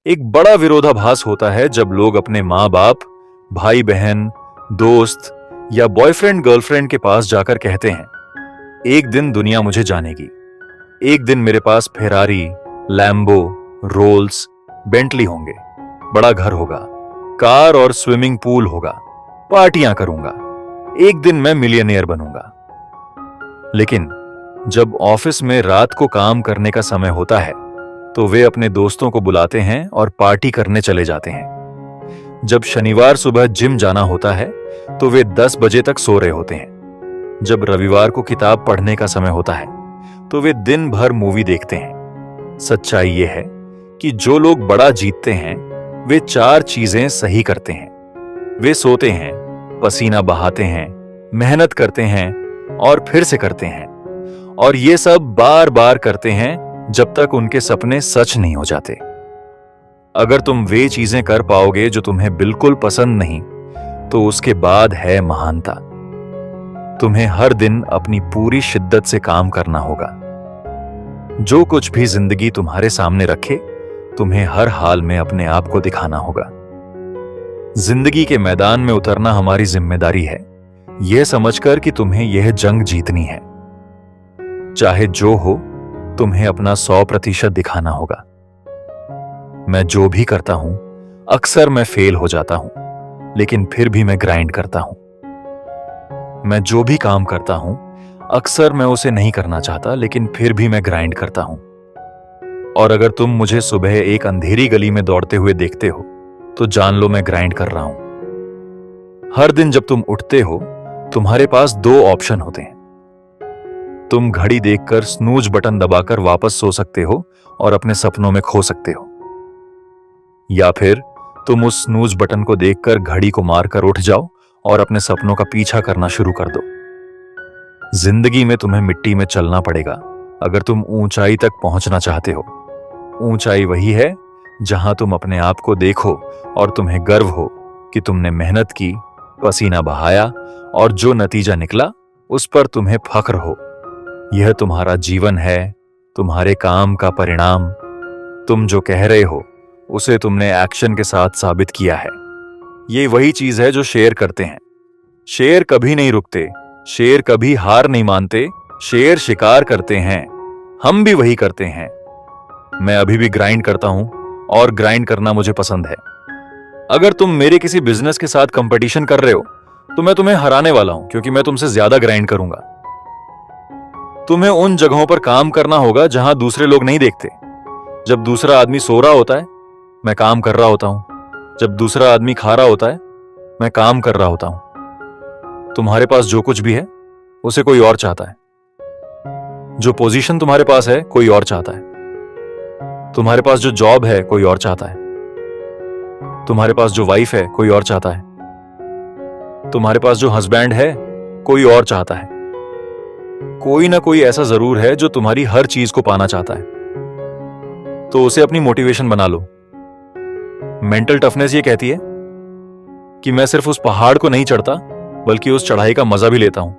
एक बड़ा विरोधाभास होता है जब लोग अपने माँ बाप, भाई बहन, दोस्त या बॉयफ्रेंड गर्लफ्रेंड के पास जाकर कहते हैं, एक दिन दुनिया मुझे जानेगी, एक दिन मेरे पास फेरारी, लैम्बो, रोल्स, बेंटली होंगे, बड़ा घर होगा, कार और स्विमिंग पूल होगा, पार्टियां करूंगा, एक दिन मैं मिलियनेयर बनूंगा। लेकिन जब ऑफिस में रात को काम करने का समय होता है तो वे अपने दोस्तों को बुलाते हैं और पार्टी करने चले जाते हैं। जब शनिवार सुबह जिम जाना होता है तो वे 10 बजे तक सो रहे होते हैं। जब रविवार को किताब पढ़ने का समय होता है तो वे दिन भर मूवी देखते हैं। सच्चाई यह है कि जो लोग बड़ा जीतते हैं वे 4 चीजें सही करते हैं। वे सोते हैं, पसीना बहाते हैं, मेहनत करते हैं और फिर से करते हैं, और ये सब बार बार करते हैं जब तक उनके सपने सच नहीं हो जाते। अगर तुम वे चीजें कर पाओगे जो तुम्हें बिल्कुल पसंद नहीं, तो उसके बाद है महानता। तुम्हें हर दिन अपनी पूरी शिद्दत से काम करना होगा। जो कुछ भी जिंदगी तुम्हारे सामने रखे, तुम्हें हर हाल में अपने आप को दिखाना होगा। जिंदगी के मैदान में उतरना हमारी जिम्मेदारी है, यह समझकर कि तुम्हें यह जंग जीतनी है। चाहे जो हो, तुम्हें अपना 100% दिखाना होगा। मैं जो भी करता हूं, अक्सर मैं फेल हो जाता हूं, लेकिन फिर भी मैं ग्राइंड करता हूं। मैं जो भी काम करता हूं, अक्सर मैं उसे नहीं करना चाहता, लेकिन फिर भी मैं ग्राइंड करता हूं। और अगर तुम मुझे सुबह एक अंधेरी गली में दौड़ते हुए देखते हो, तो जान लो मैं ग्राइंड कर रहा हूं। हर दिन जब तुम उठते हो, तुम्हारे पास 2 ऑप्शन होते हैं। तुम घड़ी देखकर स्नूज बटन दबाकर वापस सो सकते हो और अपने सपनों में खो सकते हो, या फिर तुम उस स्नूज बटन को देखकर घड़ी को मारकर उठ जाओ और अपने सपनों का पीछा करना शुरू कर दो। जिंदगी में तुम्हें मिट्टी में चलना पड़ेगा अगर तुम ऊंचाई तक पहुंचना चाहते हो। ऊंचाई वही है जहां तुम अपने आप को देखो और तुम्हें गर्व हो कि तुमने मेहनत की, पसीना बहाया, और जो नतीजा निकला उस पर तुम्हें फख्र हो। यह तुम्हारा जीवन है, तुम्हारे काम का परिणाम। तुम जो कह रहे हो उसे तुमने एक्शन के साथ साबित किया है। ये वही चीज है जो शेर करते हैं। शेर कभी नहीं रुकते, शेर कभी हार नहीं मानते, शेर शिकार करते हैं। हम भी वही करते हैं। मैं अभी भी ग्राइंड करता हूं और ग्राइंड करना मुझे पसंद है। अगर तुम मेरे किसी बिजनेस के साथ कंपटीशन कर रहे हो तो मैं तुम्हें हराने वाला हूं, क्योंकि मैं तुमसे ज्यादा ग्राइंड करूंगा। तुम्हें उन जगहों पर काम करना होगा जहां दूसरे लोग नहीं देखते। जब दूसरा आदमी सो रहा होता है, मैं काम कर रहा होता हूं। जब दूसरा आदमी खा रहा होता है, मैं काम कर रहा होता हूं। तुम्हारे पास जो कुछ भी है उसे कोई और चाहता है। जो पोजीशन तुम्हारे पास है कोई और चाहता है। तुम्हारे पास जो जॉब है कोई और चाहता है। तुम्हारे पास जो वाइफ है कोई और चाहता है। तुम्हारे पास जो हस्बैंड है कोई और चाहता है। कोई ना कोई ऐसा जरूर है जो तुम्हारी हर चीज को पाना चाहता है। तो उसे अपनी मोटिवेशन बना लो। मेंटल टफनेस ये कहती है कि मैं सिर्फ उस पहाड़ को नहीं चढ़ता, बल्कि उस चढ़ाई का मजा भी लेता हूं।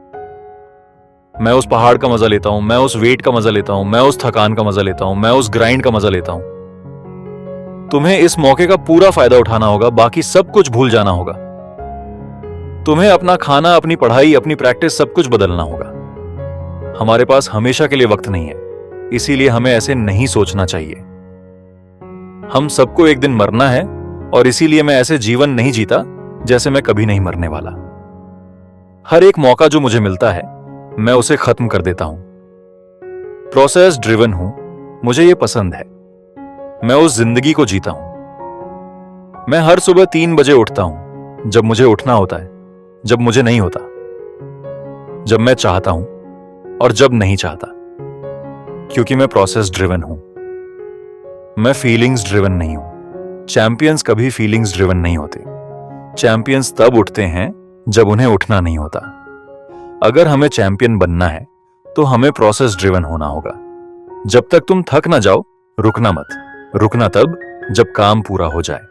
मैं उस पहाड़ का मजा लेता हूं, मैं उस वेट का मजा लेता हूं, मैं उस थकान का मजा लेता हूं, मैं उस ग्राइंड का मजा लेता हूं। तुम्हें इस मौके का पूरा फायदा उठाना होगा, बाकी सब कुछ भूल जाना होगा। तुम्हें अपना खाना, अपनी पढ़ाई, अपनी प्रैक्टिस, सब कुछ बदलना होगा। हमारे पास हमेशा के लिए वक्त नहीं है, इसीलिए हमें ऐसे नहीं सोचना चाहिए। हम सबको एक दिन मरना है, और इसीलिए मैं ऐसे जीवन नहीं जीता जैसे मैं कभी नहीं मरने वाला। हर एक मौका जो मुझे मिलता है, मैं उसे खत्म कर देता हूं। प्रोसेस ड्रिवन हूं, मुझे यह पसंद है। मैं उस जिंदगी को जीता हूं। मैं हर सुबह 3 बजे उठता हूं, जब मुझे उठना होता है, जब मुझे नहीं होता, जब मैं चाहता हूं और जब नहीं चाहता, क्योंकि मैं प्रोसेस ड्रिवन हूं। मैं फीलिंग्स ड्रिवन नहीं हूं। चैंपियंस कभी फीलिंग्स ड्रिवन नहीं होते। चैंपियंस तब उठते हैं जब उन्हें उठना नहीं होता। अगर हमें चैंपियन बनना है तो हमें प्रोसेस ड्रिवन होना होगा। जब तक तुम थक ना जाओ, रुकना मत। रुकना तब जब काम पूरा हो जाए।